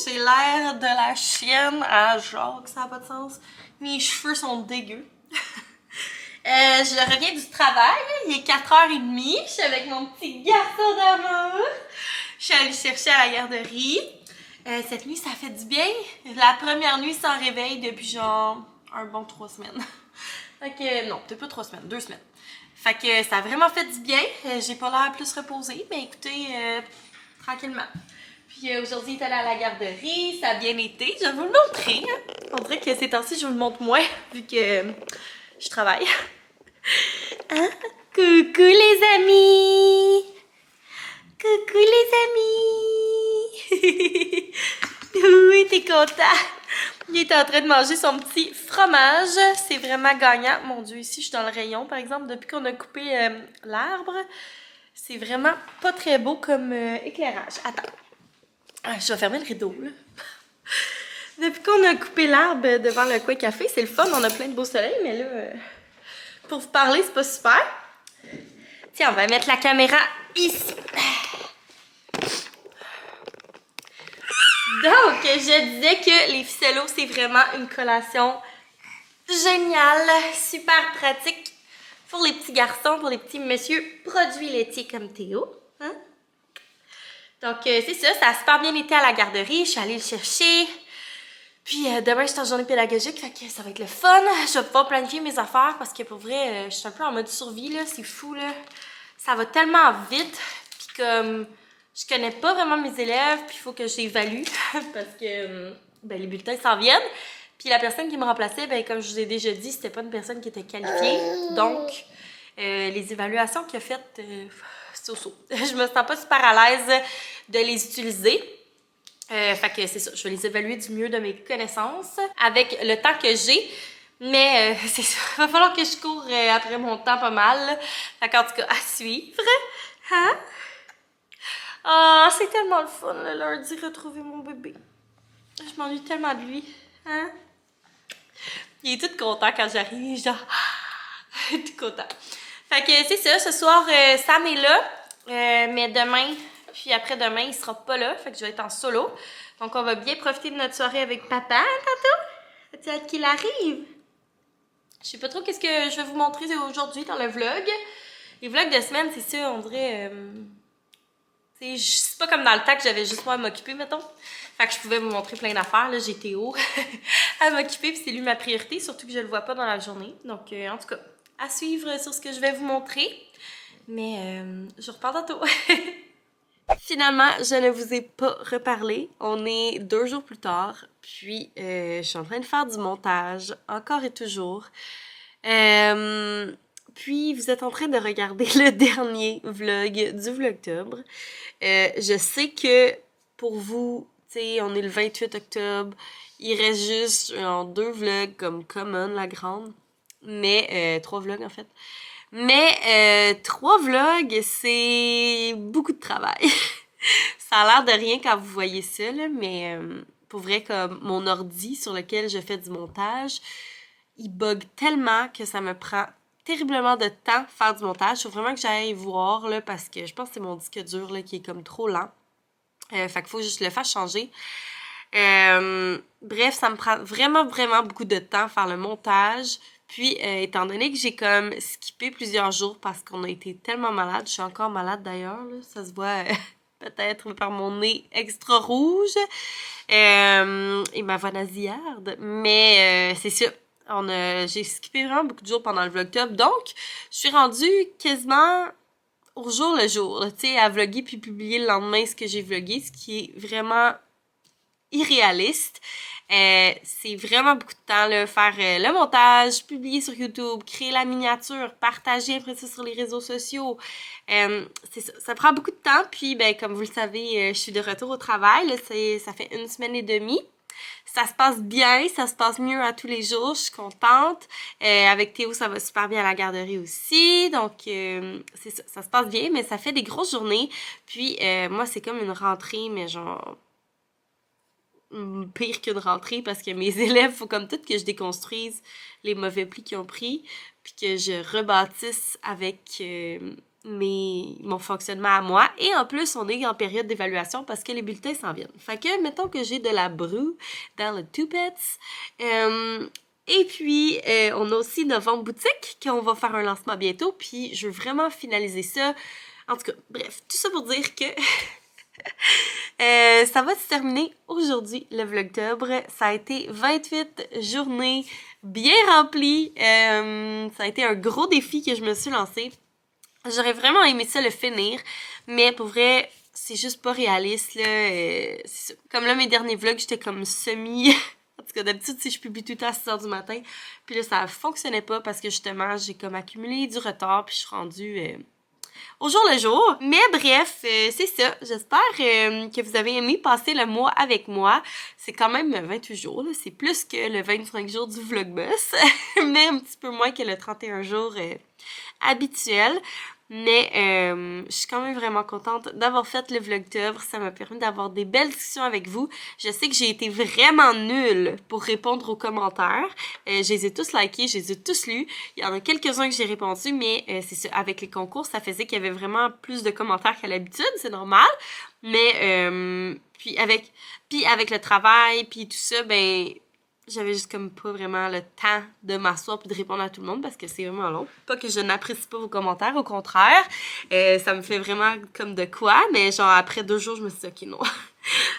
j'ai l'air de la chienne à Jacques, ça n'a pas de sens. Mes cheveux sont dégueux. Je reviens du travail, il est 4h30, je suis avec mon petit garçon d'amour. Je suis allée chercher à la garderie. Cette nuit, ça fait du bien. La première nuit sans réveil depuis genre un bon 3 semaines. Fait que, non, peut-être pas 3 semaines, 2 semaines. Fait que ça a vraiment fait du bien. J'ai pas l'air plus reposée, mais écoutez, tranquillement. Puis aujourd'hui, il est allé à la garderie, ça a bien été. Je vais vous le montrer. Hein. On dirait que ces temps-ci, je vous le montre moins, vu que je travaille. Hein? Coucou les amis! Coucou les amis! Oui, t'es content? Il est en train de manger son petit fromage. C'est vraiment gagnant. Mon Dieu, ici, je suis dans le rayon, par exemple. Depuis qu'on a coupé l'arbre, c'est vraiment pas très beau comme éclairage. Attends. Je vais fermer le rideau, là. Depuis qu'on a coupé l'arbre devant le coin café, c'est le fun. On a plein de beau soleil, mais là, pour vous parler, c'est pas super. Tiens, on va mettre la caméra ici. Donc, je disais que les ficellos, c'est vraiment une collation géniale, super pratique pour les petits garçons, pour les petits messieurs produits laitiers comme Théo. Hein? Donc, c'est ça, ça a super bien été à la garderie. Je suis allée le chercher. Puis, demain, je suis en journée pédagogique, fait que ça va être le fun. Je vais pouvoir planifier mes affaires parce que pour vrai, je suis un peu en mode survie, là. C'est fou, là. Ça va tellement vite. Puis, comme je connais pas vraiment mes élèves, puis il faut que je les évalue parce que ben, les bulletins s'en viennent. Puis, la personne qui me remplaçait, ben, comme je vous ai déjà dit, c'était pas une personne qui était qualifiée. Donc, les évaluations qu'il a faites, c'est au-saut. Je me sens pas super à l'aise de les utiliser. Fait que c'est ça, je vais les évaluer du mieux de mes connaissances avec le temps que j'ai. Mais c'est ça, il va falloir que je cours après mon temps pas mal. Fait qu'en tout cas, à suivre. Hein? Ah, oh, c'est tellement le fun le lundi, retrouver mon bébé. Je m'ennuie tellement de lui. Hein? Il est tout content quand j'arrive, genre... tout content. Fait que c'est ça, ce soir, Sam est là. Mais demain... Puis après-demain, il sera pas là, fait que je vais être en solo. Donc, on va bien profiter de notre soirée avec papa, tantôt. As-tu hâte qu'il arrive? Je sais pas trop qu'est-ce que je vais vous montrer aujourd'hui dans le vlog. Les vlogs de semaine, c'est ça, on dirait... c'est pas comme dans le temps que j'avais juste moi à m'occuper, mettons. Fait que je pouvais vous montrer plein d'affaires, là, j'ai Théo à m'occuper, puis c'est lui ma priorité, surtout que je le vois pas dans la journée. Donc, en tout cas, à suivre sur ce que je vais vous montrer. Mais, je vous reparle tantôt. Finalement, je ne vous ai pas reparlé. On est 2 jours plus tard, puis je suis en train de faire du montage, encore et toujours. Puis vous êtes en train de regarder le dernier vlog du Vlogtober. Je sais que pour vous, tu sais, on est le 28 octobre, il reste juste 2 vlogs comme Common, la grande, mais 3 vlogs en fait. Mais 3 vlogs, c'est beaucoup de travail. Ça a l'air de rien quand vous voyez ça, là, mais pour vrai, comme mon ordi sur lequel je fais du montage, il bug tellement que ça me prend terriblement de temps faire du montage. Il faut vraiment que j'aille voir, là, parce que je pense que c'est mon disque dur là, qui est comme trop lent. Fait qu'il faut juste le faire changer. Bref, ça me prend vraiment beaucoup de temps faire le montage. Puis, étant donné que j'ai comme skippé plusieurs jours parce qu'on a été tellement malade, je suis encore malade d'ailleurs, là, ça se voit peut-être par mon nez extra rouge et ma voix nasillarde, mais c'est ça. J'ai skippé vraiment beaucoup de jours pendant le Vlogtober, donc je suis rendue quasiment au jour le jour, tu sais, à vlogger puis publier le lendemain ce que j'ai vlogué, ce qui est vraiment irréaliste. C'est vraiment beaucoup de temps, là, faire le montage, publier sur YouTube, créer la miniature, partager après ça sur les réseaux sociaux. C'est ça, ça prend beaucoup de temps, puis ben comme vous le savez, je suis de retour au travail, là, ça fait 1 semaine et demie. Ça se passe bien, ça se passe mieux à tous les jours, je suis contente. Avec Théo, ça va super bien à la garderie aussi, donc c'est ça, ça se passe bien, mais ça fait des grosses journées. Puis moi, c'est comme une rentrée, mais genre pire qu'une rentrée parce que mes élèves, faut comme tout que je déconstruise les mauvais plis qu'ils ont pris, puis que je rebâtisse avec mon fonctionnement à moi. Et en plus, on est en période d'évaluation parce que les bulletins s'en viennent. Fait que, mettons que j'ai de la brouille dans le toupette. Et puis, on a aussi Novembre Boutique, qu'on va faire un lancement bientôt. Puis, je veux vraiment finaliser ça. En tout cas, bref, tout ça pour dire que ça va se terminer aujourd'hui, le Vlogtobre. Ça a été 28 journées bien remplies. Ça a été un gros défi que je me suis lancé. J'aurais vraiment aimé ça le finir, mais pour vrai, c'est juste pas réaliste, là. C'est ça. Comme là, mes derniers vlogs, j'étais comme semi... En tout cas, d'habitude, si je publie tout le temps à 6h du matin, puis là, ça fonctionnait pas parce que justement, j'ai comme accumulé du retard, puis je suis rendue au jour le jour. Mais bref, c'est ça. J'espère que vous avez aimé passer le mois avec moi. C'est quand même 28 jours, là. C'est plus que le 25 jours du Vlogmas, mais un petit peu moins que le 31 jours habituel. Mais je suis quand même vraiment contente d'avoir fait le Vlogtober. Ça m'a permis d'avoir des belles discussions avec vous. Je sais que j'ai été vraiment nulle pour répondre aux commentaires. Je les ai tous likés, je les ai tous lus. Il y en a quelques-uns que j'ai répondu, mais c'est ça. Avec les concours, ça faisait qu'il y avait vraiment plus de commentaires qu'à l'habitude. C'est normal. Mais puis avec le travail, puis tout ça, ben... J'avais juste comme pas vraiment le temps de m'asseoir puis de répondre à tout le monde parce que c'est vraiment long. Pas que je n'apprécie pas vos commentaires, au contraire. Ça me fait vraiment comme de quoi, mais genre après 2 jours, je me suis dit, ok, non.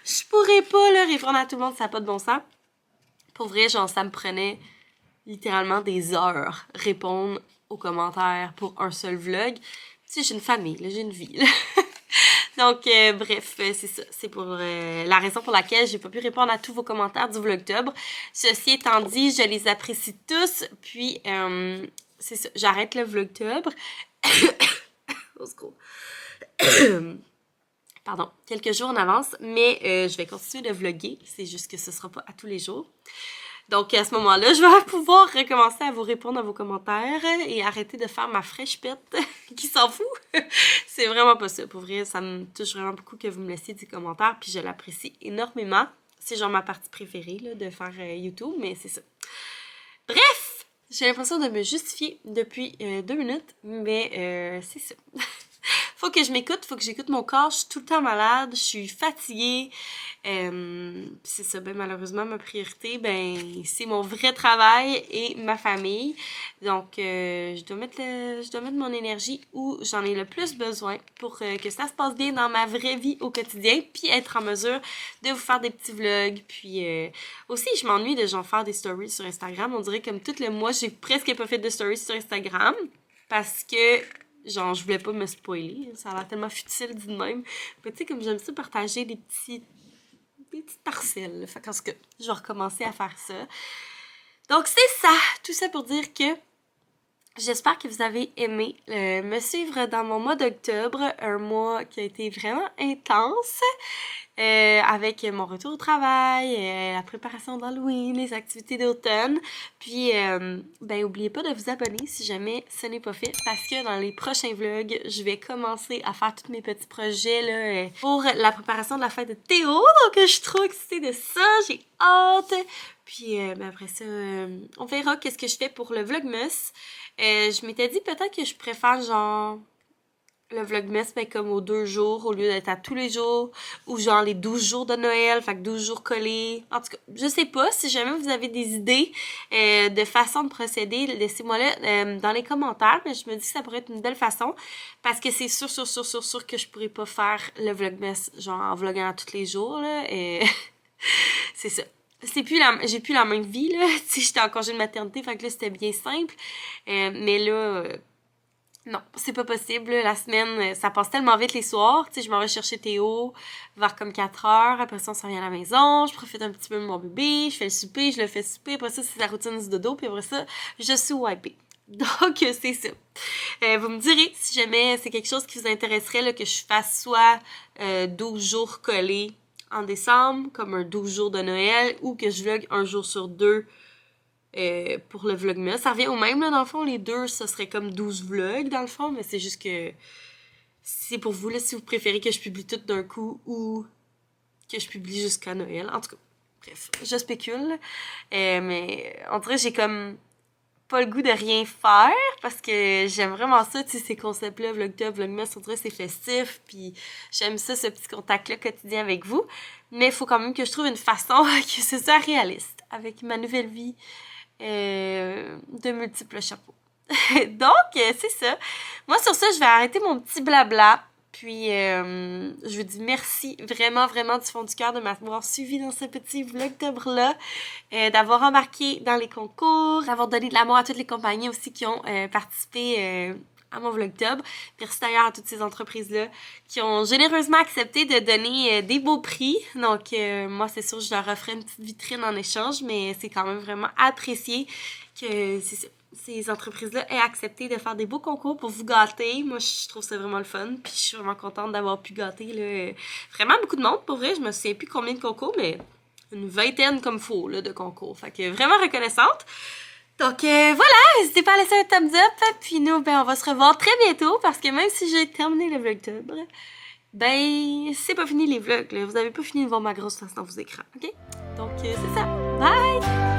Je pourrais pas là, répondre à tout le monde, ça n'a pas de bon sens. Pour vrai, genre, ça me prenait littéralement des heures répondre aux commentaires pour un seul vlog. Tu sais, j'ai une famille, là, j'ai une vie, là. Donc, bref, c'est ça. C'est pour la raison pour laquelle j'ai pas pu répondre à tous vos commentaires du Vlogtober. Ceci étant dit, je les apprécie tous. Puis, c'est ça. J'arrête le Vlogtober. Au secours. Pardon. Quelques jours en avance. Mais je vais continuer de vlogger. C'est juste que ce sera pas à tous les jours. Donc, à ce moment-là, je vais pouvoir recommencer à vous répondre à vos commentaires et arrêter de faire ma fraîche pète qui s'en fout. C'est vraiment pas ça. Pour vrai, ça me touche vraiment beaucoup que vous me laissiez des commentaires, puis je l'apprécie énormément. C'est genre ma partie préférée là, de faire YouTube, mais c'est ça. Bref! J'ai l'impression de me justifier depuis 2 minutes, mais c'est ça. Faut que je m'écoute, faut que j'écoute mon corps. Je suis tout le temps malade, je suis fatiguée. C'est ça, ben malheureusement, ma priorité, ben c'est mon vrai travail et ma famille. Donc, je dois mettre mon énergie où j'en ai le plus besoin pour que ça se passe bien dans ma vraie vie au quotidien, puis être en mesure de vous faire des petits vlogs. Puis aussi, je m'ennuie de genre faire des stories sur Instagram. On dirait comme tout le mois, j'ai presque pas fait de stories sur Instagram parce que genre, je voulais pas me spoiler. Ça a l'air tellement futile dit de même. Mais tu sais, comme j'aime ça partager des petites parcelles. Fait qu'en tout cas, je vais recommencer à faire ça. Donc, c'est ça. Tout ça pour dire que j'espère que vous avez aimé me suivre dans mon mois d'octobre. Un mois qui a été vraiment intense. Avec mon retour au travail, la préparation d'Halloween, les activités d'automne. Puis, ben, oubliez pas de vous abonner si jamais ce n'est pas fait, parce que dans les prochains vlogs, je vais commencer à faire tous mes petits projets là, pour la préparation de la fête de Théo. Donc, je suis trop excitée de ça, j'ai hâte. Puis, ben, après ça, on verra qu'est-ce que je fais pour le Vlogmas. Je m'étais dit peut-être que je préfère genre le Vlogmas, mais comme aux 2 jours, au lieu d'être à tous les jours, ou genre les 12 jours de Noël, fait que 12 jours collés. En tout cas, je sais pas, si jamais vous avez des idées de façon de procéder, laissez-moi là dans les commentaires, mais je me dis que ça pourrait être une belle façon, parce que c'est sûr que je pourrais pas faire le Vlogmas, genre en vloguant tous les jours, là, et c'est ça. J'ai plus la même vie, là, tu sais, j'étais en congé de maternité, fait que là, c'était bien simple, mais là... non, c'est pas possible. La semaine, ça passe tellement vite les soirs. Tu sais, je m'en vais chercher Théo vers comme 4 heures. Après ça, on s'en vient à la maison. Je profite un petit peu de mon bébé. Je fais le souper, je le fais souper. Après ça, c'est la routine du dodo. Puis après ça, je suis wipée. Donc, c'est ça. Vous me direz si jamais c'est quelque chose qui vous intéresserait, là, que je fasse soit 12 jours collés en décembre, comme un 12 jours de Noël, ou que je vlog un jour sur 2 pour le vlogmas. Ça revient au même, là, dans le fond. Les 2, ça serait comme 12 vlogs, dans le fond, mais c'est juste que c'est pour vous, là, si vous préférez que je publie tout d'un coup ou que je publie jusqu'à Noël. En tout cas, bref, je spécule. Mais on dirait que j'ai comme pas le goût de rien faire parce que j'aime vraiment ça, tu sais, ces concepts-là, Vlogtober, Vlogmas, on dirait c'est festif, puis j'aime ça, ce petit contact-là quotidien avec vous. Mais il faut quand même que je trouve une façon que ce soit réaliste avec ma nouvelle vie de multiples chapeaux. Donc, c'est ça. Moi, sur ça, je vais arrêter mon petit blabla. Puis, je vous dis merci vraiment, vraiment du fond du cœur de m'avoir suivi dans ce petit Vlogtober-là, d'avoir embarqué dans les concours, d'avoir donné de l'amour à toutes les compagnies aussi qui ont participé à mon Vlogtober. Merci d'ailleurs à toutes ces entreprises-là qui ont généreusement accepté de donner des beaux prix. Donc, moi, c'est sûr, je leur offrais une petite vitrine en échange, mais c'est quand même vraiment apprécié que ces entreprises-là aient accepté de faire des beaux concours pour vous gâter. Moi, je trouve ça vraiment le fun. Puis, je suis vraiment contente d'avoir pu gâter là, vraiment beaucoup de monde. Pour vrai, je me souviens plus combien de concours, mais une vingtaine comme faut là, de concours. Fait que vraiment reconnaissante. Donc voilà, n'hésitez pas à laisser un thumbs up, puis nous, ben, on va se revoir très bientôt, parce que même si j'ai terminé le Vlogtober, ben, c'est pas fini les vlogs, là. Vous avez pas fini de voir ma grosse face dans vos écrans, ok? Donc c'est ça, bye!